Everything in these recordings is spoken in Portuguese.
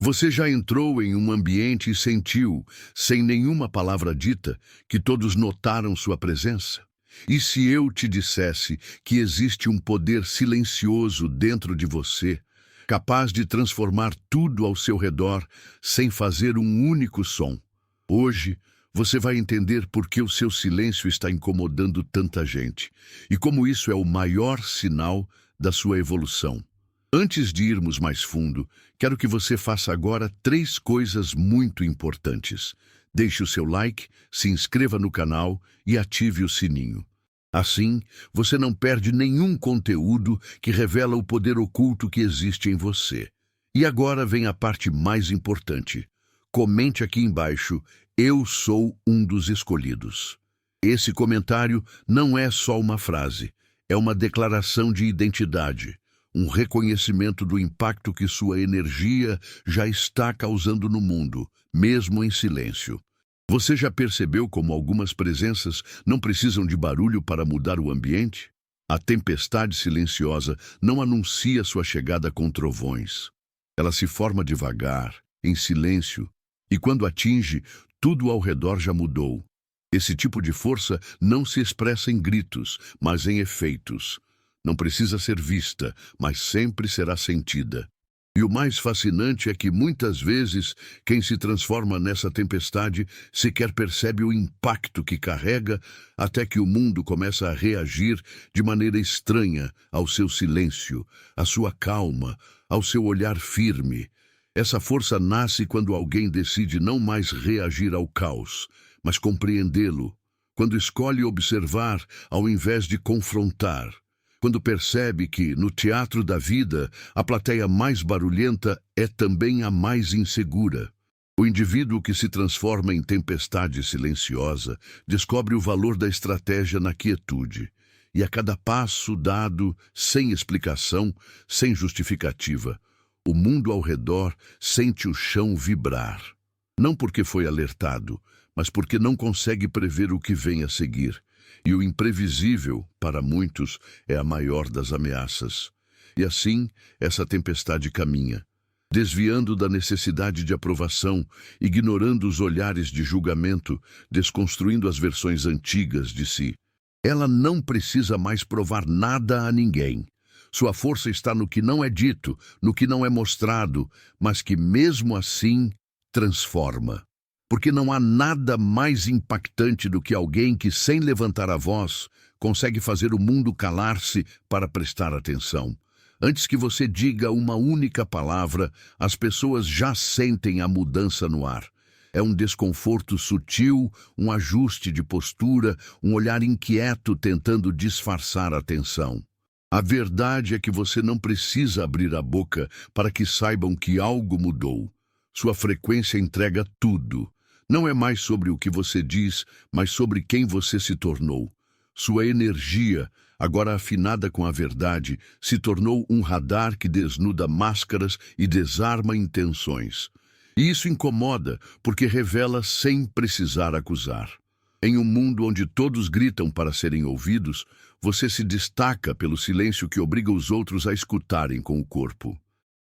Você já entrou em um ambiente e sentiu, sem nenhuma palavra dita, que todos notaram sua presença? E se eu te dissesse que existe um poder silencioso dentro de você, capaz de transformar tudo ao seu redor sem fazer um único som? Hoje, você vai entender por que o seu silêncio está incomodando tanta gente e como isso é o maior sinal da sua evolução. Antes de irmos mais fundo, quero que você faça agora 3 coisas muito importantes. Deixe o seu like, se inscreva no canal e ative o sininho. Assim, você não perde nenhum conteúdo que revela o poder oculto que existe em você. E agora vem a parte mais importante. Comente aqui embaixo: eu sou um dos escolhidos. Esse comentário não é só uma frase, é uma declaração de identidade. Um reconhecimento do impacto que sua energia já está causando no mundo, mesmo em silêncio. Você já percebeu como algumas presenças não precisam de barulho para mudar o ambiente? A tempestade silenciosa não anuncia sua chegada com trovões. Ela se forma devagar, em silêncio, e quando atinge, tudo ao redor já mudou. Esse tipo de força não se expressa em gritos, mas em efeitos. Não precisa ser vista, mas sempre será sentida. E o mais fascinante é que, muitas vezes, quem se transforma nessa tempestade sequer percebe o impacto que carrega até que o mundo começa a reagir de maneira estranha ao seu silêncio, à sua calma, ao seu olhar firme. Essa força nasce quando alguém decide não mais reagir ao caos, mas compreendê-lo, quando escolhe observar ao invés de confrontar. Quando percebe que, no teatro da vida, a plateia mais barulhenta é também a mais insegura. O indivíduo que se transforma em tempestade silenciosa descobre o valor da estratégia na quietude. E a cada passo dado, sem explicação, sem justificativa, o mundo ao redor sente o chão vibrar. Não porque foi alertado, mas porque não consegue prever o que vem a seguir. E o imprevisível, para muitos, é a maior das ameaças. E assim, essa tempestade caminha, desviando da necessidade de aprovação, ignorando os olhares de julgamento, desconstruindo as versões antigas de si. Ela não precisa mais provar nada a ninguém. Sua força está no que não é dito, no que não é mostrado, mas que mesmo assim transforma. Porque não há nada mais impactante do que alguém que, sem levantar a voz, consegue fazer o mundo calar-se para prestar atenção. Antes que você diga uma única palavra, as pessoas já sentem a mudança no ar. É um desconforto sutil, um ajuste de postura, um olhar inquieto tentando disfarçar a tensão. A verdade é que você não precisa abrir a boca para que saibam que algo mudou. Sua frequência entrega tudo. Não é mais sobre o que você diz, mas sobre quem você se tornou. Sua energia, agora afinada com a verdade, se tornou um radar que desnuda máscaras e desarma intenções. E isso incomoda, porque revela sem precisar acusar. Em um mundo onde todos gritam para serem ouvidos, você se destaca pelo silêncio que obriga os outros a escutarem com o corpo.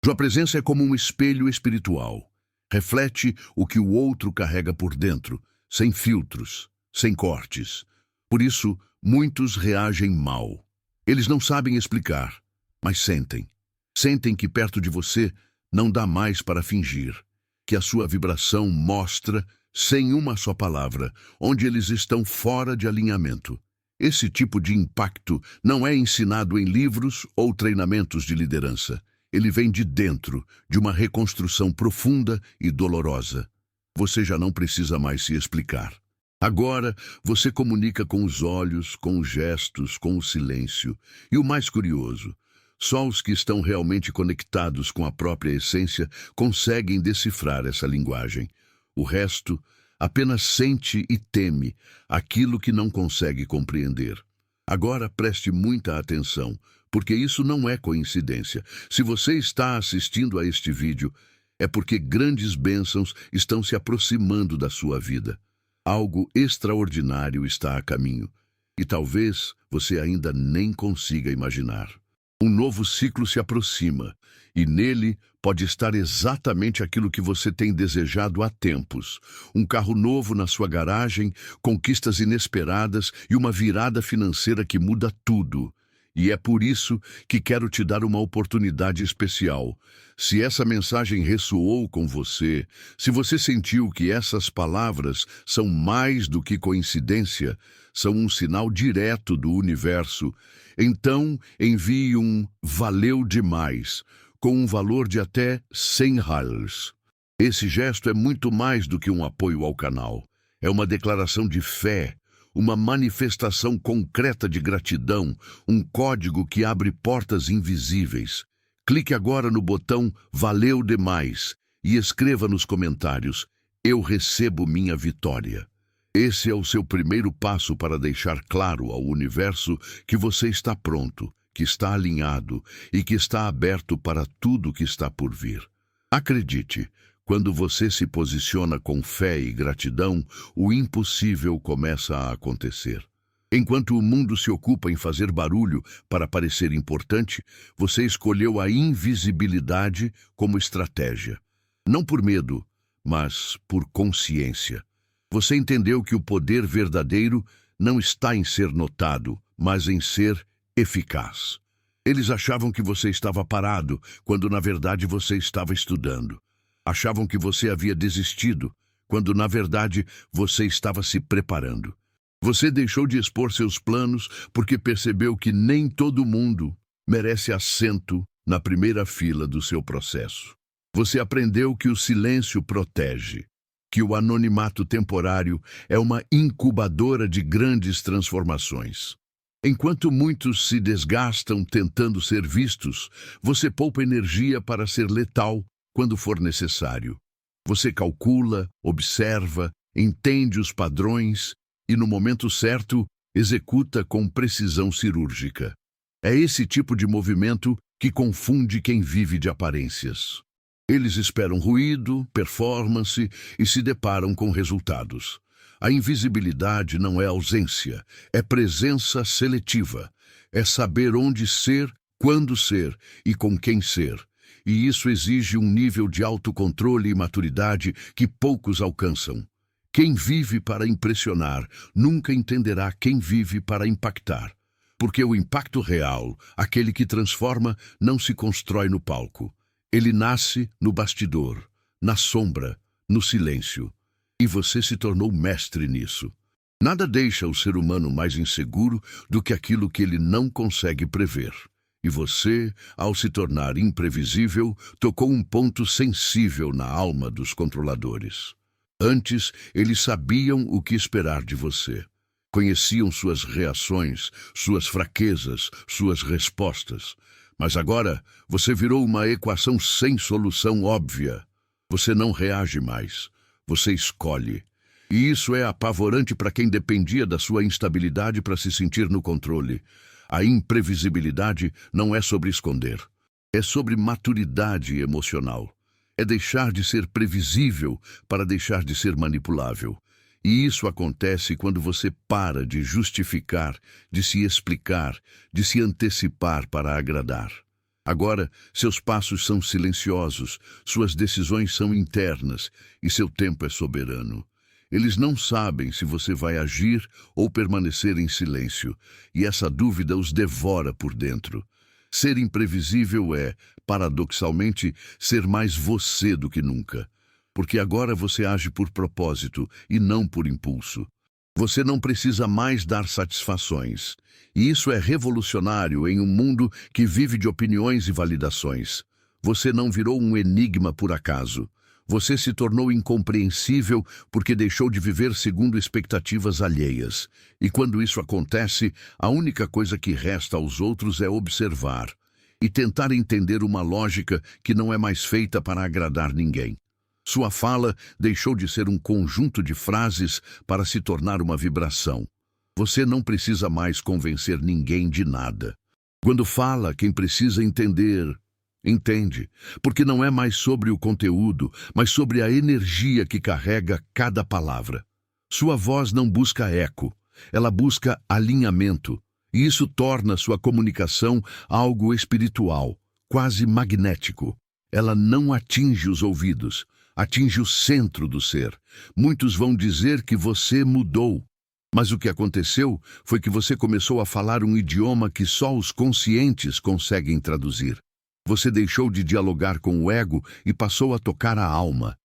Sua presença é como um espelho espiritual. Reflete o que o outro carrega por dentro, sem filtros, sem cortes. Por isso, muitos reagem mal. Eles não sabem explicar, mas sentem. Sentem que perto de você não dá mais para fingir, que a sua vibração mostra, sem uma só palavra, onde eles estão fora de alinhamento. Esse tipo de impacto não é ensinado em livros ou treinamentos de liderança. Ele vem de dentro, de uma reconstrução profunda e dolorosa. Você já não precisa mais se explicar. Agora, você comunica com os olhos, com os gestos, com o silêncio. E o mais curioso, só os que estão realmente conectados com a própria essência conseguem decifrar essa linguagem. O resto apenas sente e teme aquilo que não consegue compreender. Agora preste muita atenção, porque isso não é coincidência. Se você está assistindo a este vídeo, é porque grandes bênçãos estão se aproximando da sua vida. Algo extraordinário está a caminho, e talvez você ainda nem consiga imaginar. Um novo ciclo se aproxima, e nele pode estar exatamente aquilo que você tem desejado há tempos. Um carro novo na sua garagem, conquistas inesperadas e uma virada financeira que muda tudo. E é por isso que quero te dar uma oportunidade especial. Se essa mensagem ressoou com você, se você sentiu que essas palavras são mais do que coincidência, são um sinal direto do universo, então envie um "valeu demais", com um valor de até $100. Esse gesto é muito mais do que um apoio ao canal. É uma declaração de fé, uma manifestação concreta de gratidão, um código que abre portas invisíveis. Clique agora no botão "Valeu demais" e escreva nos comentários: "Eu recebo minha vitória". Esse é o seu primeiro passo para deixar claro ao universo que você está pronto, que está alinhado e que está aberto para tudo que está por vir. Acredite, quando você se posiciona com fé e gratidão, o impossível começa a acontecer. Enquanto o mundo se ocupa em fazer barulho para parecer importante, você escolheu a invisibilidade como estratégia. Não por medo, mas por consciência. Você entendeu que o poder verdadeiro não está em ser notado, mas em ser eficaz. Eles achavam que você estava parado, quando na verdade você estava estudando. Achavam que você havia desistido, quando na verdade você estava se preparando. Você deixou de expor seus planos porque percebeu que nem todo mundo merece assento na primeira fila do seu processo. Você aprendeu que o silêncio protege, que o anonimato temporário é uma incubadora de grandes transformações. Enquanto muitos se desgastam tentando ser vistos, você poupa energia para ser letal quando for necessário. Você calcula, observa, entende os padrões e, no momento certo, executa com precisão cirúrgica. É esse tipo de movimento que confunde quem vive de aparências. Eles esperam ruído, performance e se deparam com resultados. A invisibilidade não é ausência, é presença seletiva. É saber onde ser, quando ser e com quem ser. E isso exige um nível de autocontrole e maturidade que poucos alcançam. Quem vive para impressionar nunca entenderá quem vive para impactar. Porque o impacto real, aquele que transforma, não se constrói no palco. Ele nasce no bastidor, na sombra, no silêncio. E você se tornou mestre nisso. Nada deixa o ser humano mais inseguro do que aquilo que ele não consegue prever. E você, ao se tornar imprevisível, tocou um ponto sensível na alma dos controladores. Antes, eles sabiam o que esperar de você. Conheciam suas reações, suas fraquezas, suas respostas. Mas agora, você virou uma equação sem solução óbvia. Você não reage mais. Você escolhe. E isso é apavorante para quem dependia da sua instabilidade para se sentir no controle. A imprevisibilidade não é sobre esconder. É sobre maturidade emocional. É deixar de ser previsível para deixar de ser manipulável. E isso acontece quando você para de justificar, de se explicar, de se antecipar para agradar. Agora, seus passos são silenciosos, suas decisões são internas e seu tempo é soberano. Eles não sabem se você vai agir ou permanecer em silêncio, e essa dúvida os devora por dentro. Ser imprevisível é, paradoxalmente, ser mais você do que nunca. Porque agora você age por propósito e não por impulso. Você não precisa mais dar satisfações. E isso é revolucionário em um mundo que vive de opiniões e validações. Você não virou um enigma por acaso. Você se tornou incompreensível porque deixou de viver segundo expectativas alheias. E quando isso acontece, a única coisa que resta aos outros é observar e tentar entender uma lógica que não é mais feita para agradar ninguém. Sua fala deixou de ser um conjunto de frases para se tornar uma vibração. Você não precisa mais convencer ninguém de nada. Quando fala, quem precisa entender, entende. Porque não é mais sobre o conteúdo, mas sobre a energia que carrega cada palavra. Sua voz não busca eco, ela busca alinhamento. E isso torna sua comunicação algo espiritual, quase magnético. Ela não atinge os ouvidos, atinge o centro do ser. Muitos vão dizer que você mudou, mas o que aconteceu foi que você começou a falar um idioma que só os conscientes conseguem traduzir. Você deixou de dialogar com o ego e passou a tocar a alma.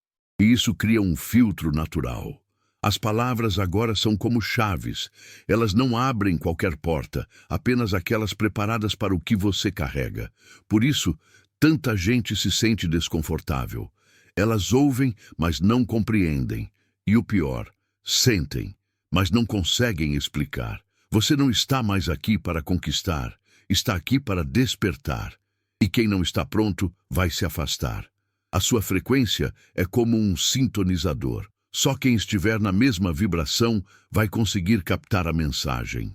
E isso cria um filtro natural. As palavras agora são como chaves. Elas não abrem qualquer porta, apenas aquelas preparadas para o que você carrega. Por isso, tanta gente se sente desconfortável. Elas ouvem, mas não compreendem. E o pior, sentem, mas não conseguem explicar. Você não está mais aqui para conquistar, está aqui para despertar. E quem não está pronto vai se afastar. A sua frequência é como um sintonizador. Só quem estiver na mesma vibração vai conseguir captar a mensagem.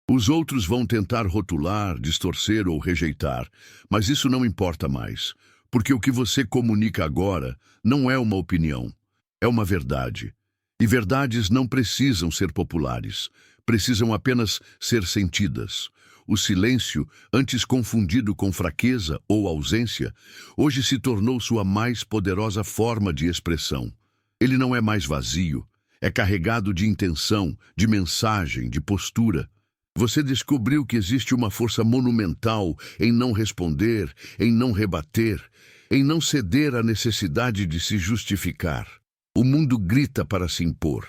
Os outros vão tentar rotular, distorcer ou rejeitar, mas isso não importa mais, porque o que você comunica agora não é uma opinião, é uma verdade. E verdades não precisam ser populares, precisam apenas ser sentidas. O silêncio, antes confundido com fraqueza ou ausência, hoje se tornou sua mais poderosa forma de expressão. Ele não é mais vazio, é carregado de intenção, de mensagem, de postura. Você descobriu que existe uma força monumental em não responder, em não rebater, em não ceder à necessidade de se justificar. O mundo grita para se impor,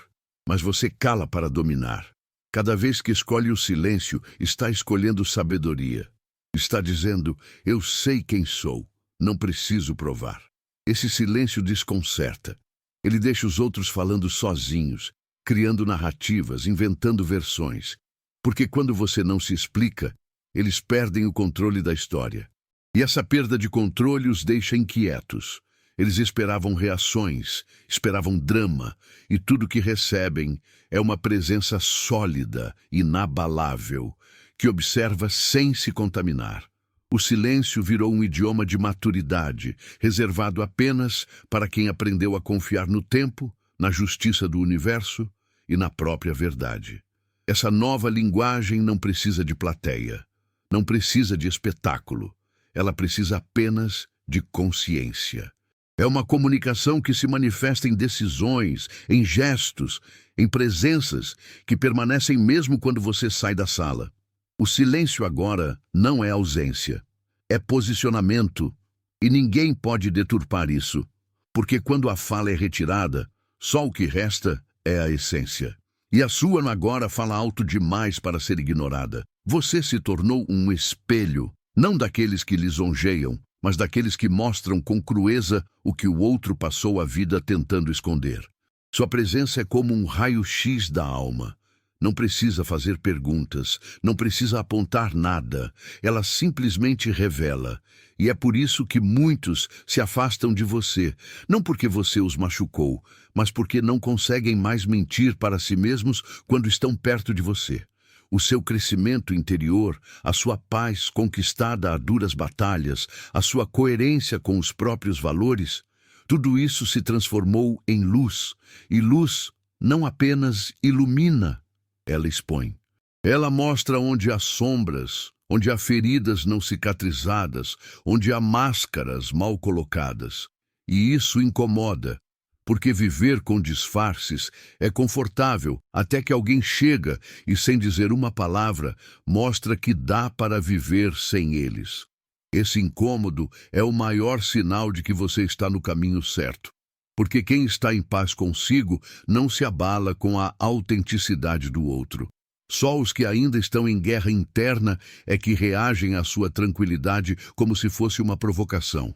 mas você cala para dominar. Cada vez que escolhe o silêncio, está escolhendo sabedoria. Está dizendo, eu sei quem sou, não preciso provar. Esse silêncio desconcerta. Ele deixa os outros falando sozinhos, criando narrativas, inventando versões. Porque quando você não se explica, eles perdem o controle da história. E essa perda de controle os deixa inquietos. Eles esperavam reações, esperavam drama, e tudo que recebem é uma presença sólida, inabalável, que observa sem se contaminar. O silêncio virou um idioma de maturidade, reservado apenas para quem aprendeu a confiar no tempo, na justiça do universo e na própria verdade. Essa nova linguagem não precisa de plateia, não precisa de espetáculo, ela precisa apenas de consciência. É uma comunicação que se manifesta em decisões, em gestos, em presenças que permanecem mesmo quando você sai da sala. O silêncio agora não é ausência, é posicionamento, e ninguém pode deturpar isso, porque quando a fala é retirada, só o que resta é a essência. E a sua agora fala alto demais para ser ignorada. Você se tornou um espelho, não daqueles que lisonjeiam, mas daqueles que mostram com crueza o que o outro passou a vida tentando esconder. Sua presença é como um raio-x da alma. Não precisa fazer perguntas, não precisa apontar nada, ela simplesmente revela. E é por isso que muitos se afastam de você, não porque você os machucou, mas porque não conseguem mais mentir para si mesmos quando estão perto de você. O seu crescimento interior, a sua paz conquistada a duras batalhas, a sua coerência com os próprios valores, tudo isso se transformou em luz, e luz não apenas ilumina, ela expõe. Ela mostra onde há sombras, onde há feridas não cicatrizadas, onde há máscaras mal colocadas. E isso incomoda, porque viver com disfarces é confortável até que alguém chega e, sem dizer uma palavra, mostra que dá para viver sem eles. Esse incômodo é o maior sinal de que você está no caminho certo. Porque quem está em paz consigo não se abala com a autenticidade do outro. Só os que ainda estão em guerra interna é que reagem à sua tranquilidade como se fosse uma provocação.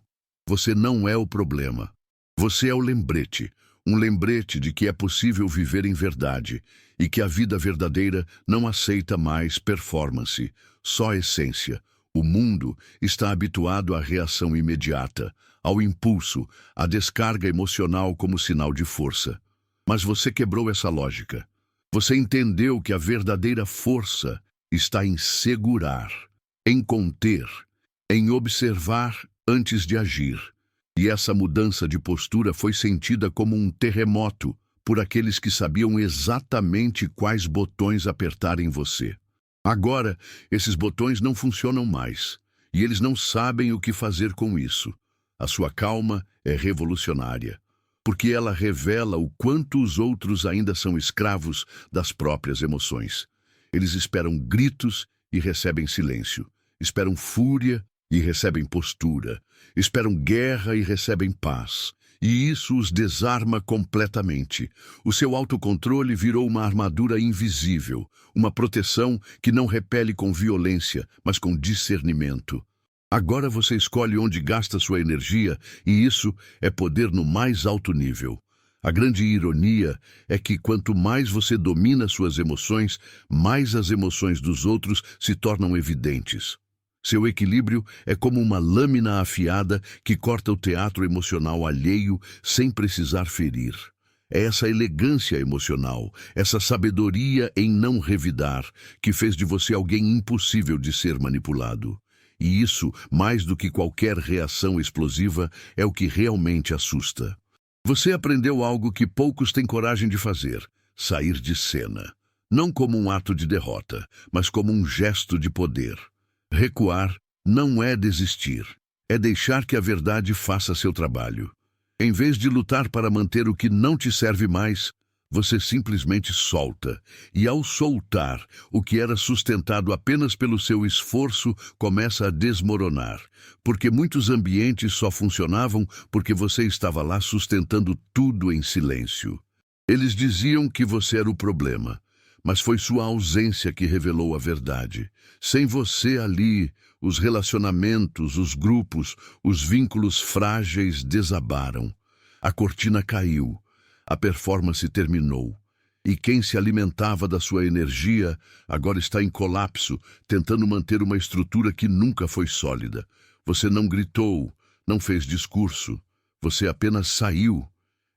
Você não é o problema. Você é o lembrete. Um lembrete de que é possível viver em verdade e que a vida verdadeira não aceita mais performance, só essência. O mundo está habituado à reação imediata, ao impulso, à descarga emocional como sinal de força. Mas você quebrou essa lógica. Você entendeu que a verdadeira força está em segurar, em conter, em observar antes de agir. E essa mudança de postura foi sentida como um terremoto por aqueles que sabiam exatamente quais botões apertar em você. Agora, esses botões não funcionam mais, e eles não sabem o que fazer com isso. A sua calma é revolucionária, porque ela revela o quanto os outros ainda são escravos das próprias emoções. Eles esperam gritos e recebem silêncio, esperam fúria e recebem postura, esperam guerra e recebem paz. E isso os desarma completamente. O seu autocontrole virou uma armadura invisível, uma proteção que não repele com violência, mas com discernimento. Agora você escolhe onde gasta sua energia, e isso é poder no mais alto nível. A grande ironia é que quanto mais você domina suas emoções, mais as emoções dos outros se tornam evidentes. Seu equilíbrio é como uma lâmina afiada que corta o teatro emocional alheio sem precisar ferir. É essa elegância emocional, essa sabedoria em não revidar, que fez de você alguém impossível de ser manipulado. E isso, mais do que qualquer reação explosiva, é o que realmente assusta. Você aprendeu algo que poucos têm coragem de fazer: sair de cena. Não como um ato de derrota, mas como um gesto de poder. Recuar não é desistir, é deixar que a verdade faça seu trabalho. Em vez de lutar para manter o que não te serve mais, você simplesmente solta. E ao soltar, o que era sustentado apenas pelo seu esforço começa a desmoronar, porque muitos ambientes só funcionavam porque você estava lá sustentando tudo em silêncio. Eles diziam que você era o problema, mas foi sua ausência que revelou a verdade. Sem você ali, os relacionamentos, os grupos, os vínculos frágeis desabaram. A cortina caiu, a performance terminou. E quem se alimentava da sua energia agora está em colapso, tentando manter uma estrutura que nunca foi sólida. Você não gritou, não fez discurso, você apenas saiu.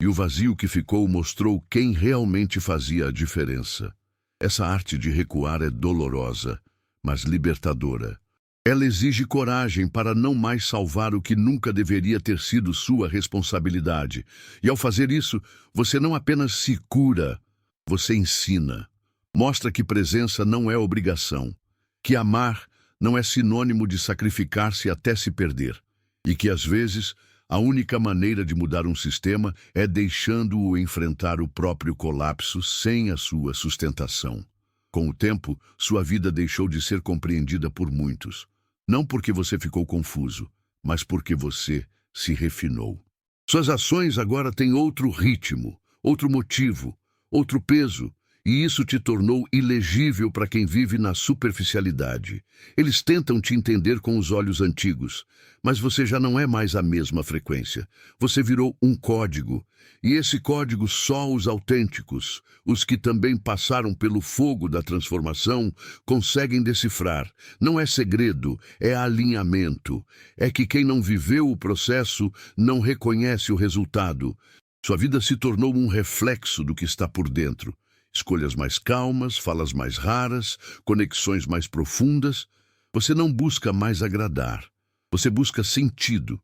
E o vazio que ficou mostrou quem realmente fazia a diferença. Essa arte de recuar é dolorosa, mas libertadora. Ela exige coragem para não mais salvar o que nunca deveria ter sido sua responsabilidade. E ao fazer isso, você não apenas se cura, você ensina. Mostra que presença não é obrigação, que amar não é sinônimo de sacrificar-se até se perder, e que às vezes a única maneira de mudar um sistema é deixando-o enfrentar o próprio colapso sem a sua sustentação. Com o tempo, sua vida deixou de ser compreendida por muitos. Não porque você ficou confuso, mas porque você se refinou. Suas ações agora têm outro ritmo, outro motivo, outro peso, e isso te tornou ilegível para quem vive na superficialidade. Eles tentam te entender com os olhos antigos, mas você já não é mais a mesma frequência. Você virou um código, e esse código só os autênticos, os que também passaram pelo fogo da transformação, conseguem decifrar. Não é segredo, é alinhamento. É que quem não viveu o processo não reconhece o resultado. Sua vida se tornou um reflexo do que está por dentro. Escolhas mais calmas, falas mais raras, conexões mais profundas. Você não busca mais agradar, você busca sentido.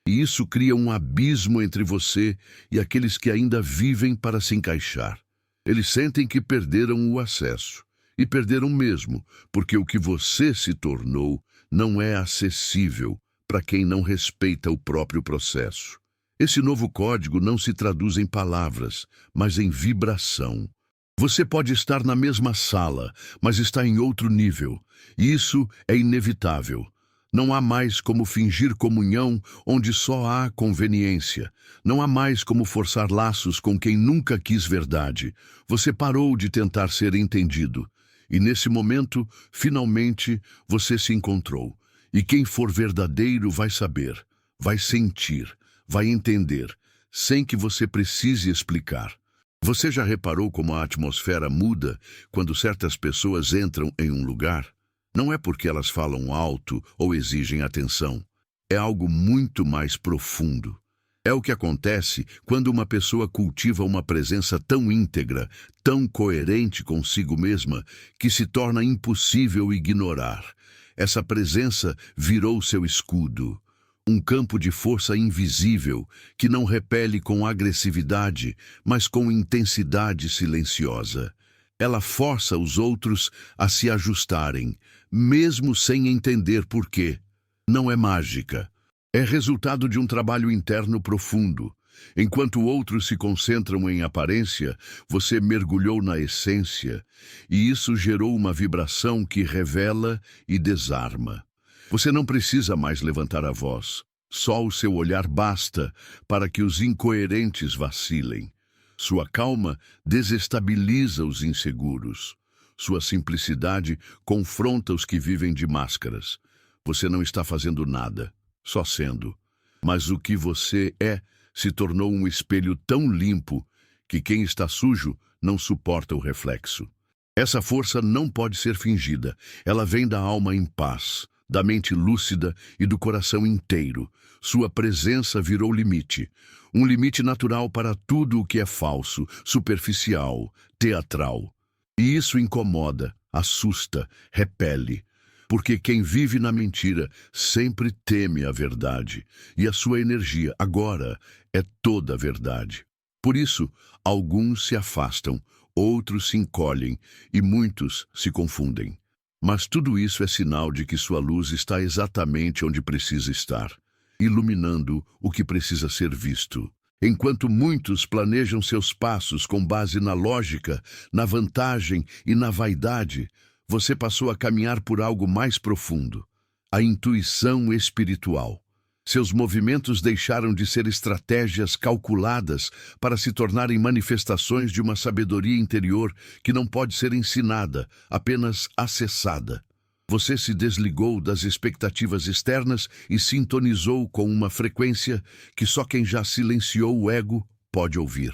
E isso cria um abismo entre você e aqueles que ainda vivem para se encaixar. Eles sentem que perderam o acesso. E perderam mesmo, porque o que você se tornou não é acessível para quem não respeita o próprio processo. Esse novo código não se traduz em palavras, mas em vibração. Você pode estar na mesma sala, mas está em outro nível. E isso é inevitável. Não há mais como fingir comunhão onde só há conveniência. Não há mais como forçar laços com quem nunca quis verdade. Você parou de tentar ser entendido. E nesse momento, finalmente, você se encontrou. E quem for verdadeiro vai saber, vai sentir, vai entender, sem que você precise explicar. Você já reparou como a atmosfera muda quando certas pessoas entram em um lugar? Não é porque elas falam alto ou exigem atenção. É algo muito mais profundo. É o que acontece quando uma pessoa cultiva uma presença tão íntegra, tão coerente consigo mesma, que se torna impossível ignorar. Essa presença virou seu escudo. Um campo de força invisível que não repele com agressividade, mas com intensidade silenciosa. Ela força os outros a se ajustarem, mesmo sem entender por quê. Não é mágica. É resultado de um trabalho interno profundo. Enquanto outros se concentram em aparência, você mergulhou na essência, e isso gerou uma vibração que revela e desarma. Você não precisa mais levantar a voz. Só o seu olhar basta para que os incoerentes vacilem. Sua calma desestabiliza os inseguros. Sua simplicidade confronta os que vivem de máscaras. Você não está fazendo nada, só sendo. Mas o que você é se tornou um espelho tão limpo que quem está sujo não suporta o reflexo. Essa força não pode ser fingida. Ela vem da alma em paz, da mente lúcida e do coração inteiro. Sua presença virou limite. Um limite natural para tudo o que é falso, superficial, teatral. E isso incomoda, assusta, repele. Porque quem vive na mentira sempre teme a verdade, e a sua energia agora é toda a verdade. Por isso, alguns se afastam, outros se encolhem e muitos se confundem. Mas tudo isso é sinal de que sua luz está exatamente onde precisa estar, iluminando o que precisa ser visto. Enquanto muitos planejam seus passos com base na lógica, na vantagem e na vaidade, você passou a caminhar por algo mais profundo, a intuição espiritual. Seus movimentos deixaram de ser estratégias calculadas para se tornarem manifestações de uma sabedoria interior que não pode ser ensinada, apenas acessada. Você se desligou das expectativas externas e sintonizou com uma frequência que só quem já silenciou o ego pode ouvir.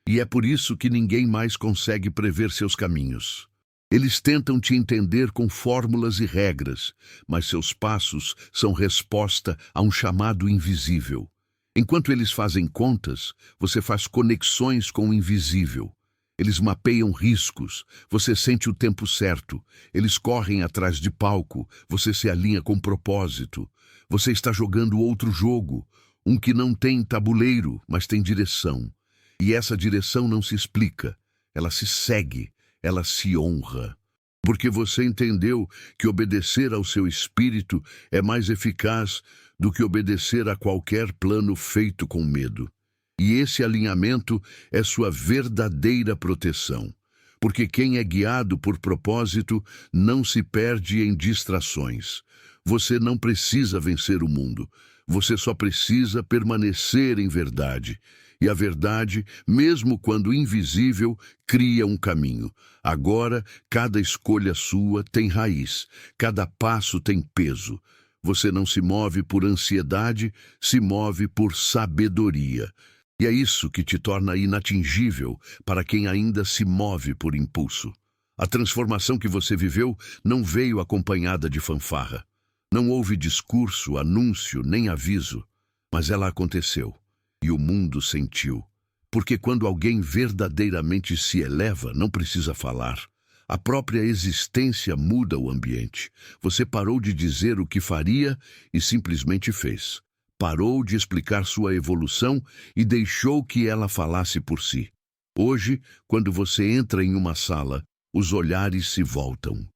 E é por isso que ninguém mais consegue prever seus caminhos. Eles tentam te entender com fórmulas e regras, mas seus passos são resposta a um chamado invisível. Enquanto eles fazem contas, você faz conexões com o invisível. Eles mapeiam riscos, você sente o tempo certo. Eles correm atrás de palco, você se alinha com propósito. Você está jogando outro jogo, um que não tem tabuleiro, mas tem direção. E essa direção não se explica, ela se segue. Ela se honra, porque você entendeu que obedecer ao seu espírito é mais eficaz do que obedecer a qualquer plano feito com medo. E esse alinhamento é sua verdadeira proteção, porque quem é guiado por propósito não se perde em distrações. Você não precisa vencer o mundo, você só precisa permanecer em verdade. E a verdade, mesmo quando invisível, cria um caminho. Agora, cada escolha sua tem raiz, cada passo tem peso. Você não se move por ansiedade, se move por sabedoria. E é isso que te torna inatingível para quem ainda se move por impulso. A transformação que você viveu não veio acompanhada de fanfarra. Não houve discurso, anúncio, nem aviso, mas ela aconteceu. E o mundo sentiu. Porque quando alguém verdadeiramente se eleva, não precisa falar. A própria existência muda o ambiente. Você parou de dizer o que faria e simplesmente fez. Parou de explicar sua evolução e deixou que ela falasse por si. Hoje, quando você entra em uma sala, os olhares se voltam.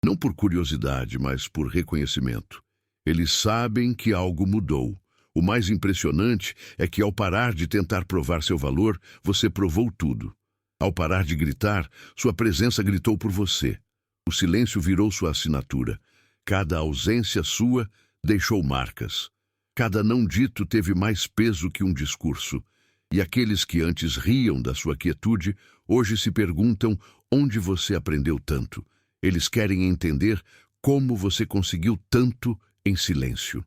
Não por curiosidade, mas por reconhecimento. Eles sabem que algo mudou. O mais impressionante é que, ao parar de tentar provar seu valor, você provou tudo. Ao parar de gritar, sua presença gritou por você. O silêncio virou sua assinatura. Cada ausência sua deixou marcas. Cada não dito teve mais peso que um discurso. E aqueles que antes riam da sua quietude, hoje se perguntam onde você aprendeu tanto. Eles querem entender como você conseguiu tanto em silêncio.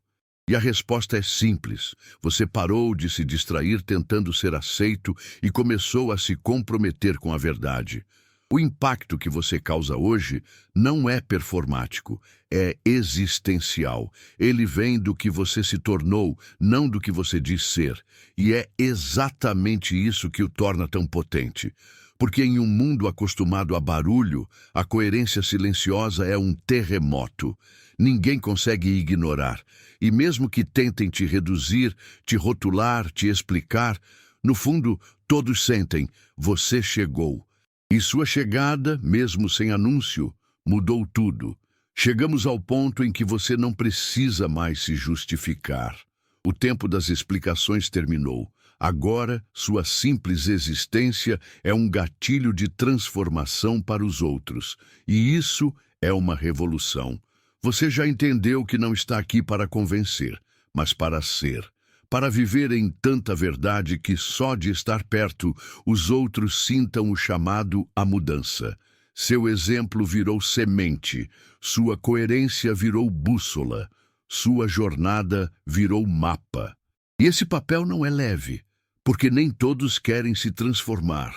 E a resposta é simples. Você parou de se distrair tentando ser aceito e começou a se comprometer com a verdade. O impacto que você causa hoje não é performático, é existencial. Ele vem do que você se tornou, não do que você diz ser. E é exatamente isso que o torna tão potente. Porque em um mundo acostumado a barulho, a coerência silenciosa é um terremoto. Ninguém consegue ignorar. E mesmo que tentem te reduzir, te rotular, te explicar, no fundo, todos sentem, você chegou. E sua chegada, mesmo sem anúncio, mudou tudo. Chegamos ao ponto em que você não precisa mais se justificar. O tempo das explicações terminou. Agora, sua simples existência é um gatilho de transformação para os outros. E isso é uma revolução. Você já entendeu que não está aqui para convencer, mas para ser. Para viver em tanta verdade que só de estar perto, os outros sintam o chamado à mudança. Seu exemplo virou semente, sua coerência virou bússola, sua jornada virou mapa. E esse papel não é leve, porque nem todos querem se transformar.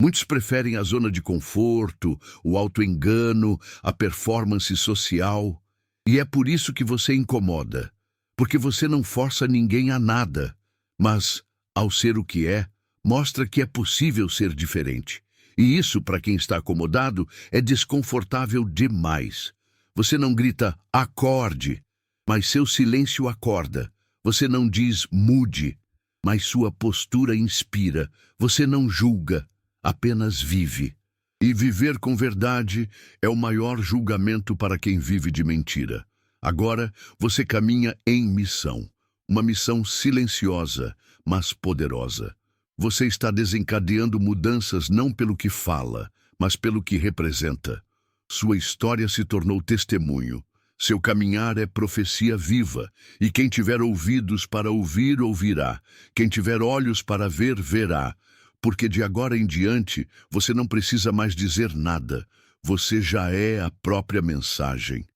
Muitos preferem a zona de conforto, o autoengano, a performance social. E é por isso que você incomoda, porque você não força ninguém a nada, mas, ao ser o que é, mostra que é possível ser diferente. E isso, para quem está acomodado, é desconfortável demais. Você não grita "acorde", mas seu silêncio acorda. Você não diz "mude", mas sua postura inspira. Você não julga, apenas vive. E viver com verdade é o maior julgamento para quem vive de mentira. Agora, você caminha em missão. Uma missão silenciosa, mas poderosa. Você está desencadeando mudanças não pelo que fala, mas pelo que representa. Sua história se tornou testemunho. Seu caminhar é profecia viva, e quem tiver ouvidos para ouvir, ouvirá. Quem tiver olhos para ver, verá. Porque de agora em diante, você não precisa mais dizer nada. Você já é a própria mensagem.